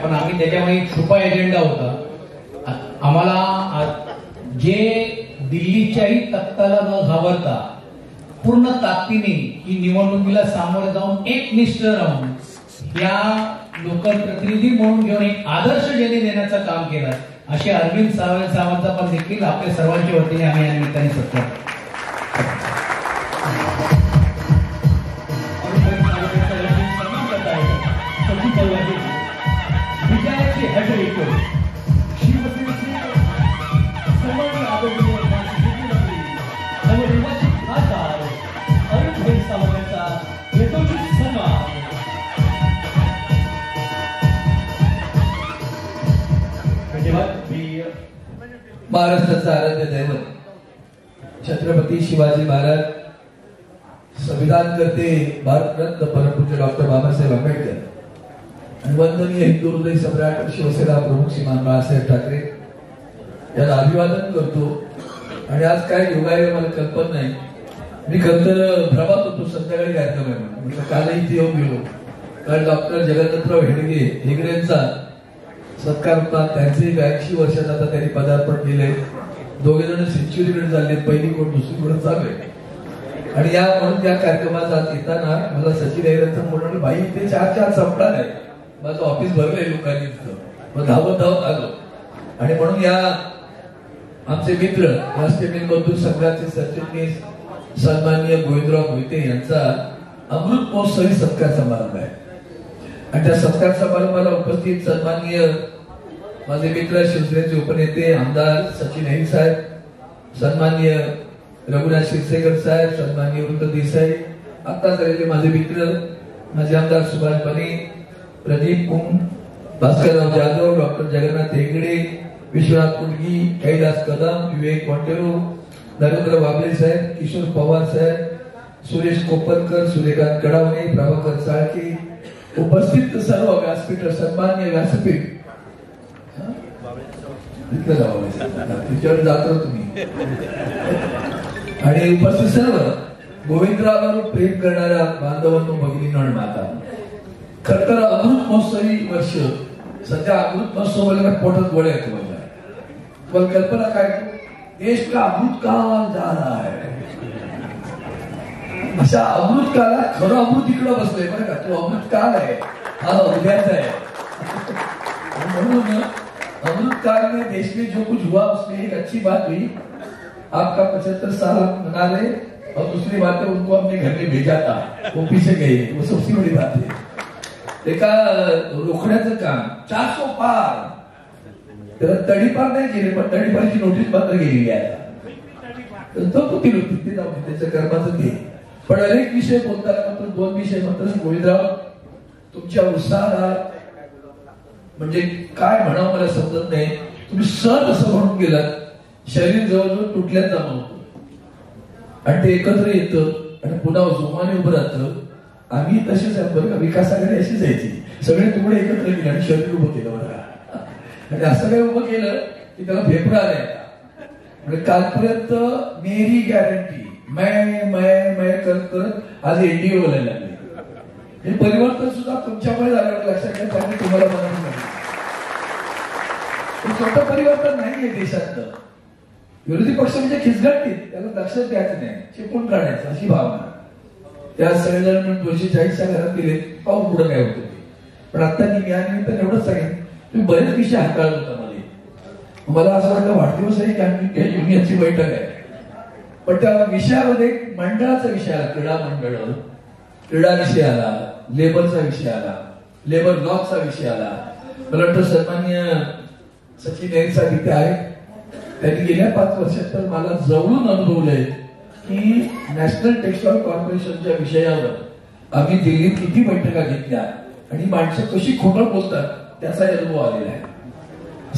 पण आम्ही त्याच्यामध्ये एक छुपा एजेंडा होता. आम्हाला जे दिल्लीच्याही तख्ताला न घाबरता पूर्ण ताकदीने ही निवडणुकीला सामोरे जाऊन एकनिष्ठ राहून या लोकप्रतिनिधी म्हणून घेऊन एक आदर्श ज्यांनी देण्याचं काम केलं असे अरविंद सावंतचा पण देखील आपल्या सर्वांच्या वतीने आम्ही या निमित्ताने सत्कार. विजयाची हजेरी शिवसेनेचे सर्वांनी आदरणीय नवनिर्वाचित खासदार अरविंद सावंतचा यथोचित सन्मान. महाराष्ट्राचा आराध्य दैवत छत्रपती शिवाजी महाराज, संविधान करते भारतरत्न परमपूज्य डॉक्टर बाबासाहेब आंबेडकर आणि वंदनीय हिंदू हृदय सम्राट शिवसेना प्रमुख श्रीमान बाळासाहेब ठाकरे यांना अभिवादन करतो. आणि आज काय योगायोग मला कल्पना नाही. मी खरं तर भ्रमात होतो संध्याकाळी कार्यक्रम आहे म्हणून कालही इथे येऊन गेलो, कारण डॉक्टर जगन्नाथराव हेगडेंचा सत्कार होता. त्यांचे 82 वर्षात आता त्यांनी पदार्पण केले. दोघे जण सेंच्युरीकडे झाले, पहिली कोण दुसरी कोण चालू आहे. आणि या म्हणून त्या कार्यक्रमात आज येताना मला सचिन ऐरांचं म्हणून भाई इथे 4 संपणार आहे, माझं ऑफिस भरलंय लोकांनी, मग धावत आलो. आणि म्हणून या आमचे मित्र राष्ट्रीय मजदूर संघाचे सरचिटणीस सन्माननीय गोविंदराव मोहिते यांचा अमृत महोत्सवी सत्कार समारंभ आहे. आणि त्या सत्कार समारंभाला उपस्थित सन्माननीय माझे मित्र शिवसेनेचे उपनेते आमदार सचिन ऐन साहेब, सन्माननीय रघुनाथ क्षीरसागर साहेब, सन्माननीय वृंद देसाई, आता झालेले माझे मित्र माझे आमदार सुभाष बने, प्रदीप कुम, भास्करराव जाधव, डॉक्टर जगन्नाथ हेगडे, विश्वनाथ कुंडगी, कैलास कदम, विवेक वाटेरो, नरेंद्र बाबले साहेब, किशोर पवार साहेब, सुरेश कोपरकर, सूर्यकांत कडावणे, प्रभाकर साळके, उपस्थित सर्व व्यासपीठ सन्माननीय व्यासपीठ जातो तुम्ही आणि उपस्थित सर्व गोविंदरावांवर प्रेम करणाऱ्या बांधवांनो, भगिनींनो आणि माता, खर तर अमृत महोत्सवी वर्ष सध्या अमृत महोत्सव पोटात गोळ्या येतो. तुम्हाला कल्पना काय, देश का अमृत काल जा रहा है. अशा अमृत काळात खरं अमृत इकडं बसलंय बरं का, तो अमृत काल आहे, हा उद्याचा आहे. म्हणून अमृत काल में देश में जो कुछ हुआ उसमें एक अच्छी बात हुई, आपका 75 साल मना रहे, और दूसरी बात है उनको अपने घर में भेजा था, वो पीछे गए, वो सबसे बड़ी बात है. एका रोखण्याचं काम 400 पार, त्याला तडीपार नाही केले, पण तडीपारची नोटीस मात्र गेलेली आहे. तो ते जाऊ त्याच्या कर्माचं ते. पण अनेक विषय बोलताना मात्र 2 विषय मात्र गोविंदराव तुमच्या उत्साहाला म्हणजे काय म्हणावं मला समजत नाही. तुम्ही सहज असं म्हणून गेलात, शरीर जवळजवळ तुटल्यात जमा होतं आणि ते एकत्र येतं आणि पुन्हा जोमाने उभं राहतं. आम्ही तसेच आहे बरं का, विकासाकडे अशी जायची, सगळे तुकडे एकत्र गेले आणि शरीर उभं केलं बरं. आणि असं काय उभं केलं की त्याला भेपडा आलाय. म्हणजे कालपर्यंत मेरी गॅरंटी मैं करत आज एनडीए बोलायला लागले. हे परिवर्तन सुद्धा तुमच्यामुळे झालं लक्षात घ्या. त्यांनी तुम्हाला बनवून छोटं परिवर्तन नाहीये देशातलं. विरोधी पक्ष म्हणजे खिचगट्टीत, त्याला लक्षात द्यायचं नाही, चिपून काढायचं अशी भावना. त्या सगळेजण 240च्या घरात गेले, पाहू पुढं काय होतं. पण आता मी या निमित्ताने एवढंच सांगेन, तुम्ही बरेच विषय हाताळत होता. मला असं वाटतं वाढदिवस आहे की आम्ही युनियनची बैठक आहे, पण त्या विषयामध्ये मंडळाचा विषय आला, क्रीडा मंडळ, क्रीडा विषय आला, लेबरचा विषय आला, लेबर लॉचा विषय आला. मला वाटतं सन्माननीय सचिन ऐन साहेब इथे आहेत, त्यांनी गेल्या 5 वर्षात तर मला जवळून अनुभवलंय की नॅशनल टेक्स्टाईल कॉर्पोरेशनच्या विषयावर आम्ही दिल्लीत किती बैठका घेतल्या आणि माणसं कशी खोटं बोलतात त्याचा अनुभव आलेला आहे.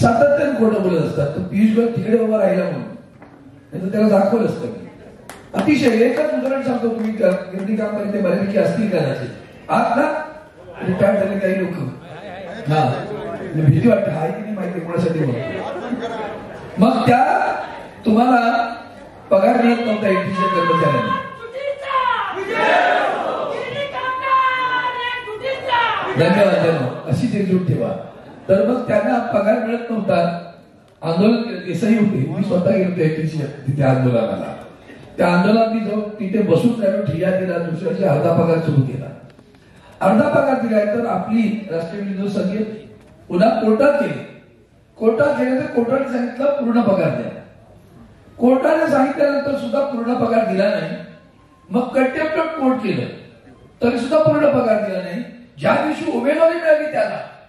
सातत्याने खोटं बोलत असतात. तर पियुष गोयल तिकडे उभा राहिला म्हणून त्याला दाखवलं असतं. अतिशय एकच उदाहरण सांगतो, तुम्ही गिरणी काम करते बऱ्यापैकी असतील कदाचित आज ना रिटायर झाले काही लोक, हा भीती वाटते हाय की नाही माहिती कोणासाठी म्हणून. मग त्या तुम्हाला पगार मिळत नव्हता एनटीच्या कर्मचाऱ्यांना. धन्यवाद. अशीच एकजूट ठेवा. तर मग त्यांना पगार मिळत नव्हता. आंदोलन केलं, देसाई होते, मी स्वतः गेलो तिथे आंदोलनाला. त्या आंदोलनात मी जाऊन तिथे बसून राहिलो, ठिया दिला, दुसऱ्या दिवशी अर्धा पगार सुरू केला. अर्धा पगार दिल्यानंतर आपली राष्ट्रीय विरोधी संघ पुन्हा कोर्टात गेले. कोर्टात गेल्यानंतर कोर्टाने सांगितलं पूर्ण पगार द्या. कोर्टाने सांगितल्यानंतर सुद्धा पूर्ण पगार दिला नाही. मग कंटेम्प्ट ऑफ कोर्ट केलं तरी सुद्धा पूर्ण पगार दिला नाही. ज्या दिवशी उमेदवारी मिळाली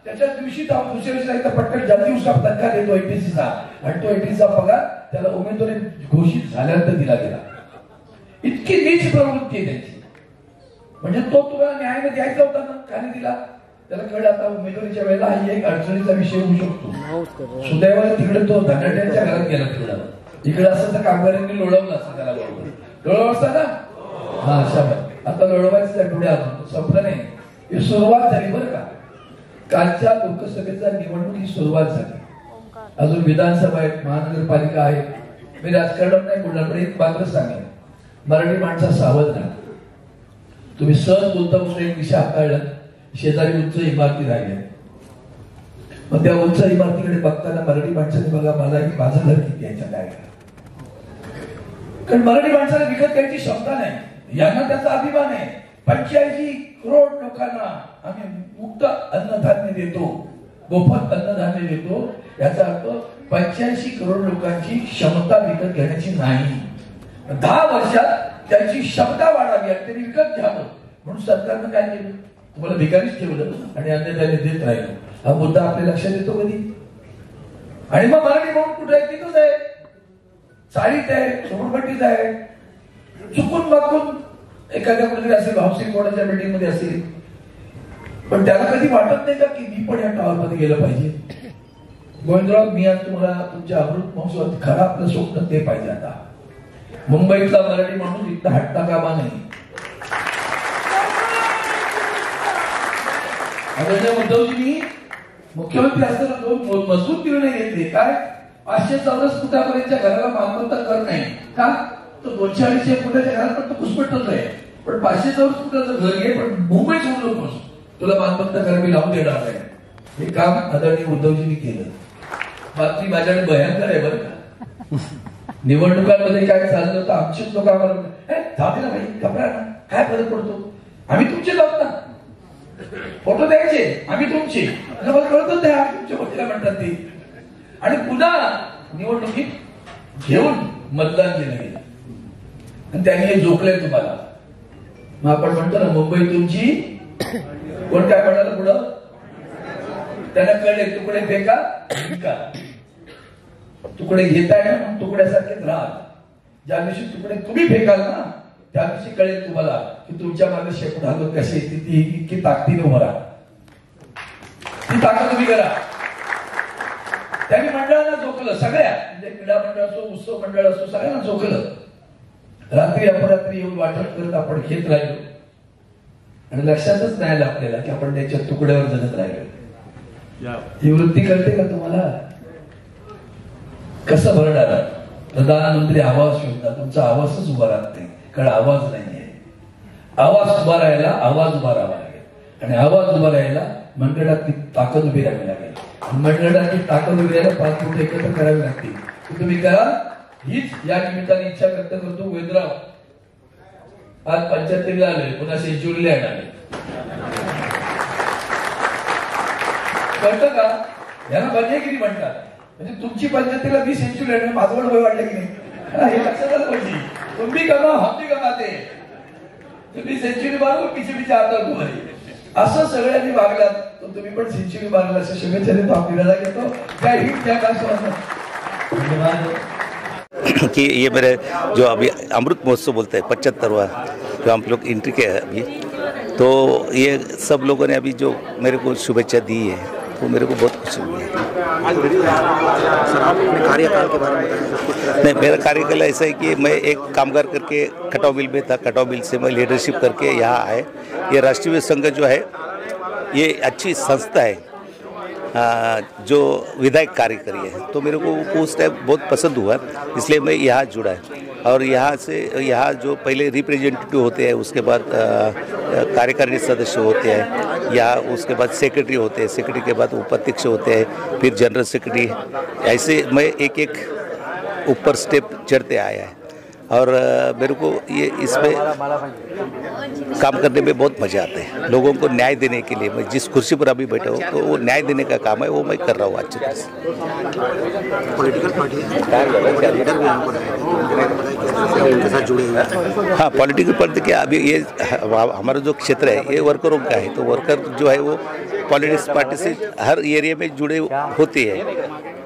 त्याच्या दिवशी दुसऱ्या दिवशी पटकन जल्दी उसका धक्का देतो एटीसीचा, आणि तो एटीसीचा पगार त्याला उमेदवारी घोषित झाल्यानंतर दिला गेला. इतकी नीच प्रवृत्ती आहे त्याची. म्हणजे तो तुम्हाला न्यायाने द्यायचा होता ना, का नाही दिला? त्याला कळलं आता उमेदवारीच्या वेळेला हा एक अडचणीचा विषय होऊ शकतो. सुदैवाने तिकडे तो धनाट्यांच्या घरात गेला. तिकडे असं तर कामगारांनी लोळवलं असं त्याला बरोबर लोळव असता ना. हा शाबास, आता लोळवायचं पुढे अजून संपलं नाही. ही सुरुवात झाली बरं का. कालच्या लोकसभेचा निवडणूक ही सुरुवात झाली. अजून विधानसभा आहेत, महानगरपालिका आहे. मी राजकारणात नाही बोलणार, पण एक मात्र सांगेन, मराठी माणसा सावध राहा. तुम्ही सहज बोलता म्हणून एक विषय हाताळला, शेजारी उंच इमारती राहिल्या. मग त्या उंच इमारतीकडे बघताना मराठी माणसाने बघा मला की माझं घर किती यायचं काय, कारण मराठी माणसाला विकत घ्यायची क्षमता नाही. यांना त्याचा अभिमान आहे. 85 करोड लोकांना आम्ही मुक्त अन्नधान्य देतो, मोफत अन्नधान्य देतो. याचा अर्थ 85 करोड लोकांची क्षमता विकत घेण्याची नाही. 10 वर्षात त्यांची क्षमता वाढावी आणि त्यांनी विकत घ्यावं म्हणून सरकारनं काय केलं? तुम्हाला भिकारीच ठेवलं आणि अन्नधान्य देत राहिलं. हा मुद्दा आपल्या लक्षात येतो कधी? आणि मग मराठी म्हणून कुठे आहे? तिथंच आहे, चाळीत आहे, झोपडपट्टीत आहे. चुकून वाकून एखाद्या कुठे असेल, हाऊसिंग बोर्डाच्या बिल्डिंग मध्ये असेल, पण त्याला कधी वाटत नाही का की मी पण या टॉवर मध्ये गेलं पाहिजे? गोविंदराव, मी आज तुम्हाला तुमच्या अमृत महोत्सवात खरं आपलं स्वप्न ते पाहिजे. आता मुंबईतला मराठी माणूस इथं हटता कामा नाही. उद्धवजींनी मुख्यमंत्री असताना 2 मजबूत निर्णय घेतले. काय? 500 चौरस फुटापर्यंतच्या घराला मालमत्ता कर नाही. का? तो 200-250 फुटाच्या घरात पण तो घुसपटच आहे. पण 500 चौरस फुटाचं घर घे, पण मुंबई सोडू नकोस, तुला मालमत्ता कर मी लावून देणार आहे. हे काम आदरणीय उद्धवजींनी केलं. बातमी माझ्याकडे भयंकर आहे बरं का. निवडणुकांमध्ये काय चाललं होतं, आमचेच लोक आम्हाला जाते ना भाई, घबरा ना, काय फरक पडतो, आम्ही तुमचे जात ना, फोटो द्यायचे आम्ही तुमचे, मला कळतच नाही आम्ही तुमच्या गोष्टीला म्हणतात ते. आणि पुन्हा निवडणुकीत घेऊन मतदान केलं गेलं आणि त्यांनी हे जोखले तुम्हाला. मग आपण म्हणतो ना मुंबई तुमची, कोण काय म्हणाल पुढं? त्यांना कळले तुकडे फेका विका. तुकडे घेताय ना, तुकड्यासारखेच राहा. ज्या दिवशी तुकडे तुम्ही फेकाल ना, त्या दिवशी कळेल तुम्हाला की तुमच्या मागे शेपूट हालत कशी येते. ती इतकी ताकदीने उभं राहा, ती ताकद तुम्ही करा. त्यांनी मंडळांना झोकलं, सगळ्या म्हणजे क्रीडा मंडळ असो, उत्सव मंडळ असो, सगळ्यांना झोकलं. रात्री अपरात्री येऊन वाटप करत आपण घेत राहिलो आणि लक्षातच नाही आलं आपल्याला की आपण त्याच्या तुकड्यावर जगत राहिलो. ही वृत्ती कळते का तुम्हाला? कसं भरणार? प्रधानमंत्री आवास योजना, तुमचा आवाजच उभा राहत नाही, कारण आवाज नाहीये. आवाज उभा राहायला आवाज उभा राहावा लागेल आणि आवाज उभा राहायला मंडळातली ताकद उभी राहावी लागेल. मंडळातली ताकद उभी राहायला 5 फूट एकत्र करावी लागतील. तुम्ही करा. हीच या निमित्ताने इच्छा व्यक्त करतो. गोविंदराव, आज 75 आले, पुन्हा सेंचुरीला येणार कळतं का? याला बंजेगिरी म्हणतात. म्हणजे तुमची 75ला मी सेंचुरी आहे, माझं वय वाटलं की नाही हे लक्षात आलं पाहिजे. तुम्ही कमा हम भी कमाते, तुम्ही सेंचुरी मारू किसी भी चाहता तुम्हाला. असं सगळ्यांनी वागलात तर तुम्ही पण सेंचुरी मारला असं शुभेच्छा तो आपल्याला घेतो. त्या हिट त्या काय धन्यवाद. कि ये मेरे जो अभी अमृत महोत्सव बोलते हैं 75वां जो हम लोग एंट्री के अभी, तो ये सब लोगों ने अभी जो मेरे को शुभेच्छा दी है वो मेरे को बहुत खुशी हुई है. कार्यकाल के बारे में नहीं, मेरा कार्यकाल ऐसा है कि मैं एक कामगार करके खटाव मिल में था, खटाव मिल से मैं लीडरशिप करके यहाँ आए. ये राष्ट्रीय संघ जो है ये अच्छी संस्था है जो विधायक कार्य करी है, तो मेरे को उस टाइम बहुत पसंद हुआ, इसलिए मैं यहाँ जुड़ा है. और यहाँ से यहाँ जो पहले रिप्रेजेंटेटिव होते हैं, उसके बाद कार्यकारिणी सदस्य होते हैं, या उसके बाद सेक्रेटरी होते हैं, सेक्रेटरी के बाद उपाध्यक्ष होते हैं, फिर जनरल सेक्रेटरी, ऐसे मैं एक एक ऊपर स्टेप चढ़ते आया है। और मेरे को ये इसमें काम करने में बहुत मज़ा आता है। लोगों को न्याय देने के लिए मैं जिस कुर्सी पर अभी बैठा हूँ तो वो न्याय देने का काम है, वो मैं कर रहा हूँ अच्छी तरह से। पॉलिटिकल पार्टी है, लीडर भी यहाँ पर है, उनके साथ जुड़े हुए हैं। हाँ, पॉलिटिकल पार्टी क्या अभी ये हमारा जो क्षेत्र है ये वर्करों का है, तो वर्कर जो है वो पॉलिटिक्स पार्टी से हर एरिया में जुड़े होते हैं,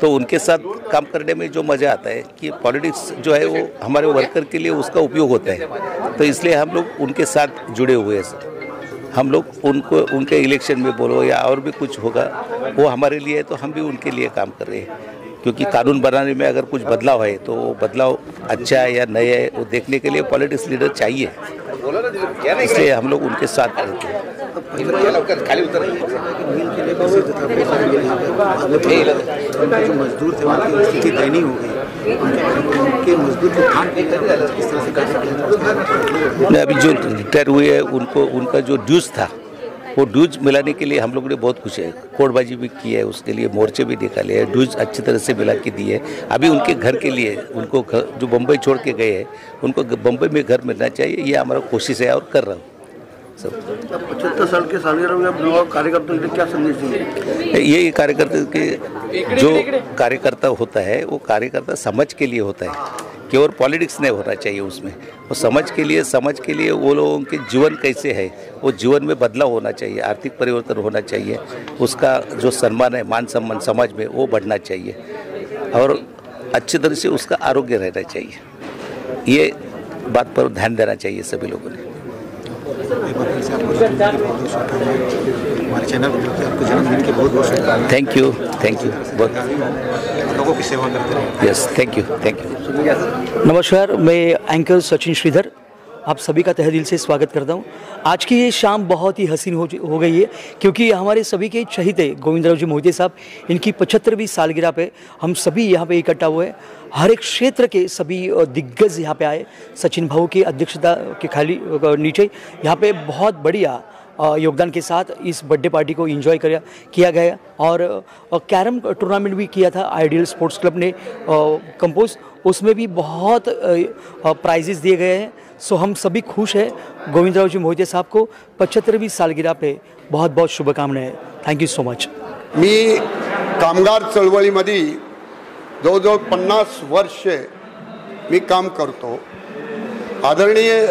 तो उनके साथ काम करने में जो मज़ा आता है कि पॉलिटिक्स जो है वो हमारे वर्कर के लिए उसका उपयोग होता है, तो इसलिए हम लोग उनके साथ जुड़े हुए हैं। हम लोग उनको उनके इलेक्शन में बोलो या और भी कुछ होगा वो हमारे लिए है, तो हम भी उनके लिए काम कर रहे हैं। क्योंकि कानून बनाने में अगर कुछ बदलाव है तो वो बदलाव अच्छा है या नया है वो देखने के लिए पॉलिटिक्स लीडर चाहिए, इसलिए हम लोग उनके साथ रहते हैं। मिल के लिए कैसे जो मजदूर थे उनकी स्थिति दयनीय हो गई, उनके मजदूर को खान पीन इस तरह से करने अभी जो रिटायर हुए हैं उनको उनका जो ड्यूज था वो ड्यूज मिलाने के लिए हम लोगों ने बहुत कुछ है, कोर्टबाजी भी की है, उसके लिए मोर्चे भी निकाले हैं, ड्यूज अच्छी तरह से मिला के दिए। अभी उनके घर के लिए उनको जो बम्बई छोड़ के गए हैं उनको बम्बई में घर मिलना चाहिए, ये हमारा कोशिश है और कर रहा हूँ सब। 75 साल के सालगिरह में कार्यकर्ताओं के लिए क्या संदेश दिए? ये कार्यकर्ता के जो कार्यकर्ता होता है वो कार्यकर्ता समझ के लिए होता है, केवल पॉलिटिक्स नहीं होना चाहिए उसमें, वो समझ के लिए वो लोगों के जीवन कैसे है, वो जीवन में बदलाव होना चाहिए, आर्थिक परिवर्तन होना चाहिए, उसका जो सम्मान है मान सम्मान समाज में वो बढ़ना चाहिए और अच्छी तरह से उसका आरोग्य रहना चाहिए। ये बात पर ध्यान देना चाहिए सभी लोगों ने। हमारे चैनल की तरफ से आपको जन्मदिन की बहुत बहुत शुभकामनाएं। थैंक यू बहुत, लोगों की सेवा करते रहिए। Yes thank you. नमस्कार, मैं एंकर सचिन श्रीधर आप सभी का तहे दिल से स्वागत करता हूं। आज की ये शाम बहुत ही हसीन हो गई है क्योंकि हमारे सभी के चहीते गोविंदराव जी मोहिते साहब इनकी 75वीं सालगिरह पे हम सभी यहाँ पे इकट्ठा हुए। हर एक क्षेत्र के सभी दिग्गज यहाँ पे आए। सचिन भाऊ की अध्यक्षता के खाली नीचे यहाँ पे बहुत बढ़िया योगदान के साथ इस बर्थडे पार्टी को एंजॉय किया गया और कैरम टूर्नामेंट भी किया था आइडियल स्पोर्ट्स क्लब ने कंपोज, उसमें भी बहुत प्राइजेस दिए गए हैं। सो हम सभी खुश हैं। गोविंदराव जी मोहिते साहब को 75वीं सालगिरह पे बहुत बहुत शुभकामनाएं। Thank you so much. मी कामगार चळवळीमध्ये जवळजवळ 50 वर्षे मी काम करतो। आदरणीय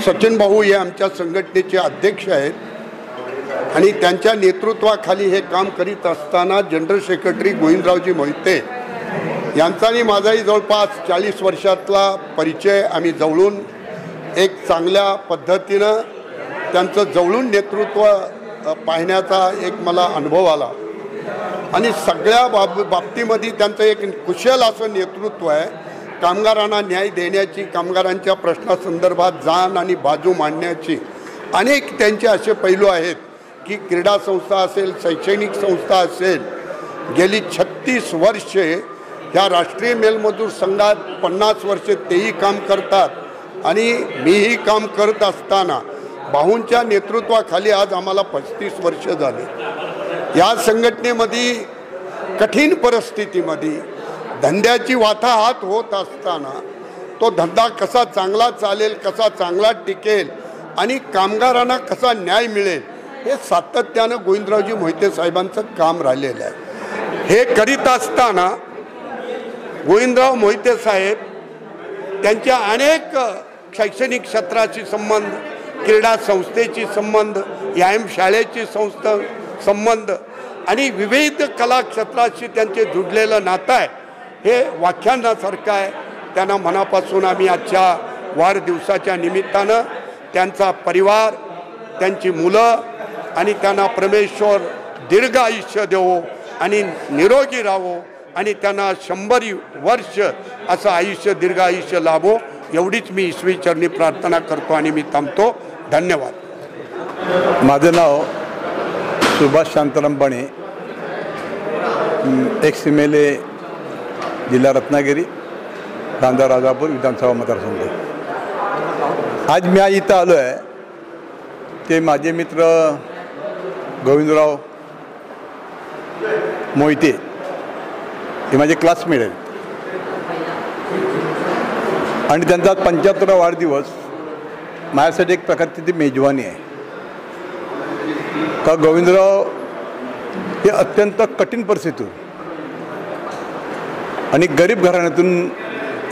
सचिन भाऊ हे आमच्या संघटनेचे अध्यक्ष आहेत आणि त्यांच्या नेतृत्वाखाली हे काम करीत असताना जनरल सेक्रेटरी गोविंदरावजी मोहिते यांचा आणि माझाही जवळपास 40 वर्षातला परिचय, आम्ही जवळून एक चांगल्या पद्धतीनं त्यांचं जवळून नेतृत्व पाहण्याचा एक मला अनुभव आला आणि सगळ्या बाबतीमध्ये त्यांचं एक कुशल असं नेतृत्व आहे। कामगारांना न्याय देण्याची, कामगारांच्या प्रश्नासंदर्भात जाण आणि बाजू मांडण्याची अनेक त्यांचे असे पैलू आहेत की क्रीडा संस्था असेल, शैक्षणिक संस्था असेल, गेली 36 वर्षे ह्या राष्ट्रीय मेलमजूर संघात 50 वर्षे तेही काम करतात आणि मीही काम करत असताना भाऊंच्या नेतृत्वाखाली आज आम्हाला 35 वर्ष झाले। या संघटनेमध्ये कठीण परिस्थितीमध्ये धंद्याची वाताहात होत असताना तो धंदा कसा चांगला चालेल, कसा चांगला टिकेल आणि कामगारांना कसा न्याय मिळेल हे सातत्यानं गोविंदरावजी मोहिते साहेबांचं काम राहिलेलं आहे। हे करीत असताना गोविंदराव मोहिते साहेब त्यांच्या अनेक शैक्षणिक क्षेत्राशी संबंध, क्रीडा संस्थेची संबंध, व्यायाम शाळेची संस्था संबंध आणि विविध कला क्षेत्राशी त्यांचे जुडलेलं नातं आहे हे व्याख्यानासारखं आहे। त्यांना मनापासून आम्ही आजच्या वाढदिवसाच्या निमित्तानं त्यांचा परिवार, त्यांची मुलं आणि त्यांना परमेश्वर दीर्घ आयुष्य देवो आणि निरोगी राहो आणि त्यांना 100 वर्ष असं आयुष्य, दीर्घ आयुष्य लाभो एवढीच मी ईश्वरी चरणी प्रार्थना करतो आणि मी थांबतो। धन्यवाद। माझं नाव सुभाष शांताराम बणे, एक्स MLA जिल्हा रत्नागिरी, बांदा राजापूर विधानसभा मतदारसंघ। आज मी इथं आलो आहे ते माझे मित्र गोविंदराव मोहिते हे माझे क्लासमेट आहेत आणि त्यांचा 75वा वाढदिवस माझ्यासाठी एक प्रकारची ती मेजवानी आहे. का गोविंदराव हे अत्यंत कठीण परिस्थितीतून आणि गरीब घराण्यातून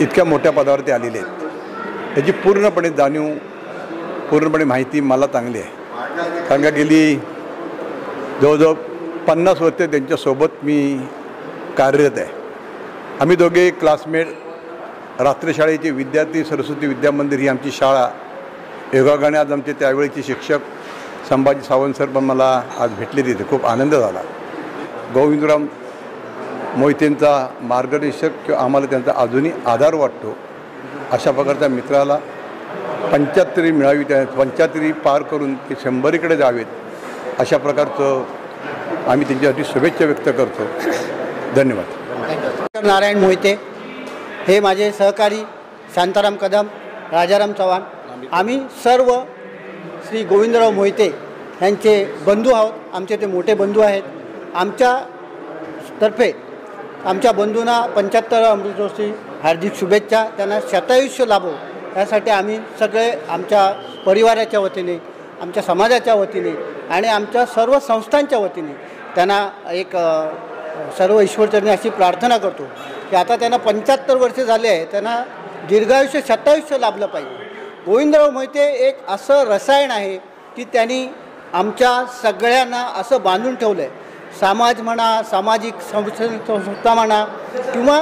इतक्या मोठ्या पदावरती आलेले आहेत याची पूर्णपणे जाणीव, पूर्णपणे माहिती मला चांगली आहे. कारण का गेली जवळजवळ 50 वर्षे त्यांच्यासोबत मी कार्यरत आहे. आम्ही दोघे क्लासमेट, रात्रशाळेचे विद्यार्थी. सरस्वती विद्या मंदिर ही आमची शाळा. योगायोगाने आज आमचे त्यावेळेचे शिक्षक संभाजी सावंत सर पण मला आज भेटले तिथे. खूप आनंद झाला. गोविंदराव मोहितेंचा मार्गदर्शक किंवा आम्हाला त्यांचा अजूनही आधार वाटतो. अशा प्रकारच्या मित्राला 75 मिळावी, त्या 75 पार करून ते 100कडे जावेत अशा प्रकारचं आम्ही त्यांच्यासाठी शुभेच्छा व्यक्त करतो. धन्यवाद. नारायण मोहिते हे माझे सहकारी, शांताराम कदम, राजाराम चव्हाण, आम्ही सर्व श्री गोविंदराव मोहिते यांचे बंधू आहोत. आमचे ते मोठे बंधू आहेत. आमच्यातर्फे आमच्या बंधूंना 75 अमृतोत्सवी हार्दिक शुभेच्छा. त्यांना शतायुष्य लाभो यासाठी आम्ही सगळे आमच्या परिवाराच्या वतीने, आमच्या समाजाच्या वतीने आणि आमच्या सर्व संस्थांच्या वतीने त्यांना एक सर्व ईश्वरचरणी अशी प्रार्थना करतो की आता त्यांना 75 वर्षे झाले आहे, त्यांना दीर्घायुष्य शतायुष्य लाभलं पाहिजे. गोविंदराव मोहिते एक असं रसायन आहे की त्यांनी आमच्या सगळ्यांना असं बांधून ठेवलं आहे. समाज म्हणा, सामाजिक संस्था म्हणा किंवा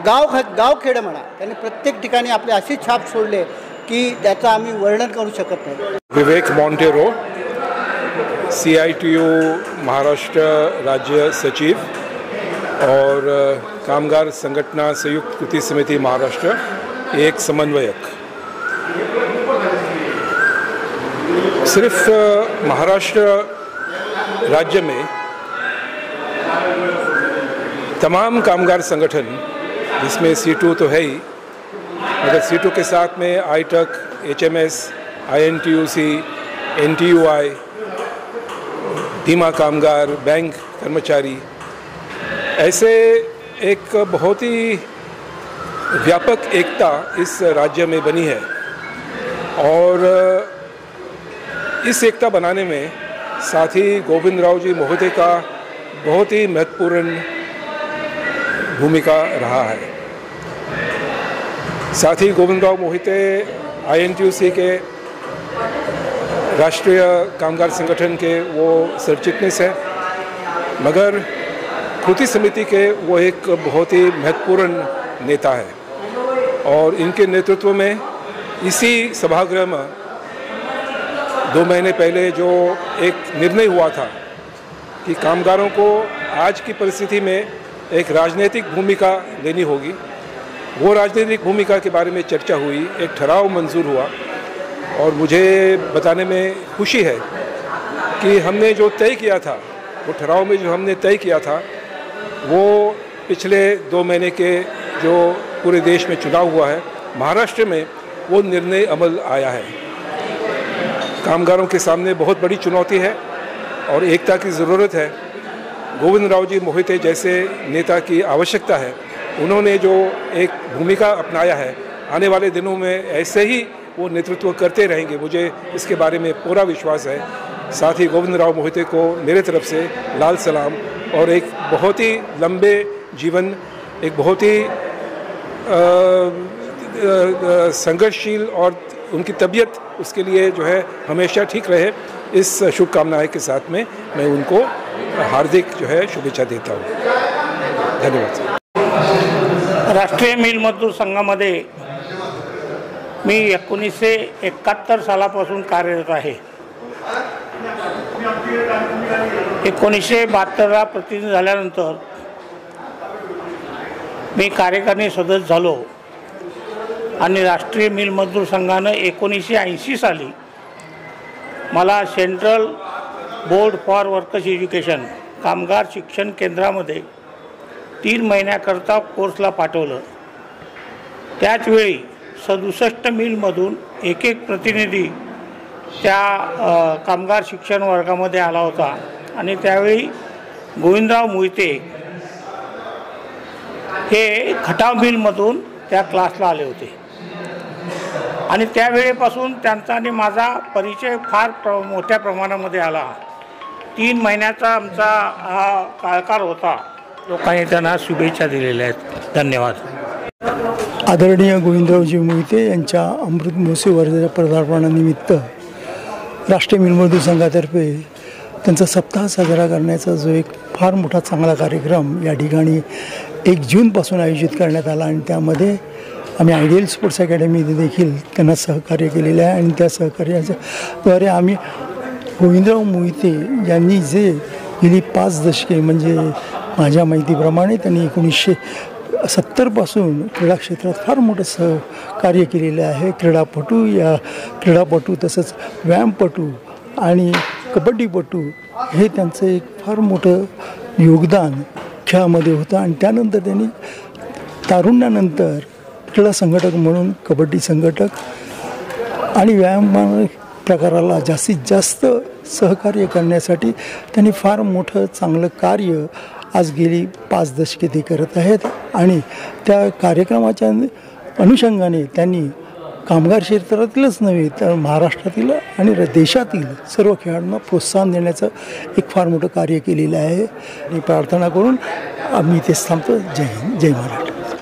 गावखेडं म्हणा, त्यांनी प्रत्येक ठिकाणी आपले अशी छाप सोडले की त्याचं आम्ही वर्णन करू शकत नाही. विवेक मोंटेरो, CITU महाराष्ट्र राज्य सचिव और कामगार संगठना संयुक्त कृति समिति महाराष्ट्र एक समन्वयक. सिर्फ महाराष्ट्र राज्य में तमाम कामगार संगठन, जिसमें C2 तो है ही, मगर C2 के साथ में ITUC, HMS, INTUC, NTUI, धीमा कामगार, बैंक कर्मचारी, ऐसे एक बहुत ही व्यापक एकता इस राज्य में बनी है. और इस एकता बनाने में साथी गोविंदराव जी मोहिते का बहुत ही महत्वपूर्ण भूमिका रहा है. साथी गोविंदराव मोहिते INTUC के राष्ट्रीय कामगार संगठन के वो सरचिटनीस है, मगर कृति समिति के वो एक बहुत ही महत्वपूर्ण नेता है. और इनके नेतृत्व में इसी सभागृह में 2 महीने पहले जो एक निर्णय हुआ था कि कामगारों को आज की परिस्थिति में एक राजनीतिक भूमिका लेनी होगी, वो राजनीतिक भूमिका के बारे में चर्चा हुई, एक ठराव मंजूर हुआ. और मुझे बताने में खुशी है कि हमने जो तय किया था, वो ठराव में जो हमने तय किया था, वो पिछले 2 महीने के जो पूरे देश में चुनाव हुआ है, महाराष्ट्र में वो निर्णय अमल आया है. कामगारों के सामने बहुत बड़ी चुनौती है और एकता की ज़रूरत है. गोविंदराव जी मोहिते जैसे नेता की आवश्यकता है. उन्होंने जो एक भूमिका अपनाया है, आने वाले दिनों में ऐसे ही वो नेतृत्व करते रहेंगे, मुझे इसके बारे में पूरा विश्वास है. साथ ही गोविंदराव मोहिते को मेरे तरफ से लाल सलाम और एक बहुत ही लंबे जीवन, एक बहुत ही संघर्षशील और उनकी तबीयत उसके लिए जो है हमेशा ठीक रहे, इस शुभकामनाएं के साथ में मैं उनको हार्दिक जो है शुभेच्छा देता हूँ. धन्यवाद. राष्ट्रीय मिल मजदूर संघामध्ये मी 1971 सालापासून कार्यरत आहे. 1972 प्रतिनिधी झाल्यानंतर मी कार्यकारिणी सदस्य झालो आणि राष्ट्रीय मिल मजदूर संघानं 1980 साली मला central board for workers education कामगार शिक्षण केंद्रामध्ये 3 महिन्याकरता कोर्सला पाठवलं. त्याचवेळी 67 मिलमधून एक प्रतिनिधी त्या कामगार शिक्षण वर्गामध्ये आला होता आणि त्यावेळी गोविंदराव मोहिते हे खटाव मिलमधून त्या क्लासला आले होते आणि त्यावेळेपासून त्यांचा आणि माझा परिचय फार मोठ्या प्रमाणामध्ये आला. 3 महिन्याचा आमचा हा काळकार होता. लोकांनी त्यांना शुभेच्छा दिलेल्या आहेत. धन्यवाद. आदरणीय गोविंदरावजी मोहिते यांच्या अमृत महोत्सवी वर्षाच्या पदार्पणानिमित्त राष्ट्रीय मिलमजदूर संघातर्फे त्यांचा सप्ताह साजरा करण्याचा जो एक फार मोठा चांगला कार्यक्रम या ठिकाणी 1 जूनपासून आयोजित करण्यात आला आणि त्यामध्ये आम्ही आयडियल स्पोर्ट्स अकॅडमीने देखील त्यांना सहकार्य केलेलं आहे आणि त्या सहकार्याच्याद्वारे आम्ही गोविंदराव मोहिते यांनी जे गेली 5 दशके म्हणजे माझ्या माहितीप्रमाणे त्यांनी 1970पासून क्रीडा क्षेत्रात फार मोठं सहकार्य केलेलं आहे. क्रीडापटू तसंच व्यायामपटू आणि कबड्डीपटू हे त्यांचं एक फार मोठं योगदान खेळामध्ये होतं आणि त्यानंतर त्यांनी तारुण्यानंतर क्रीडा संघटक म्हणून कबड्डी संघटक आणि व्यायाम प्रकाराला जास्तीत जास्त सहकार्य करण्यासाठी त्यांनी फार मोठं चांगलं कार्य आज गेली 5 दशके ते करत आहेत आणि त्या कार्यक्रमाच्या अनुषंगाने त्यांनी कामगार क्षेत्रातीलच नव्हे तर महाराष्ट्रातील आणि देशातील सर्व खेळाडूंना प्रोत्साहन देण्याचं एक फार मोठं कार्य केलेलं आहे आणि प्रार्थना करून आम्ही इथेच थांबतो. जय हिंद, जय महाराष्ट्र.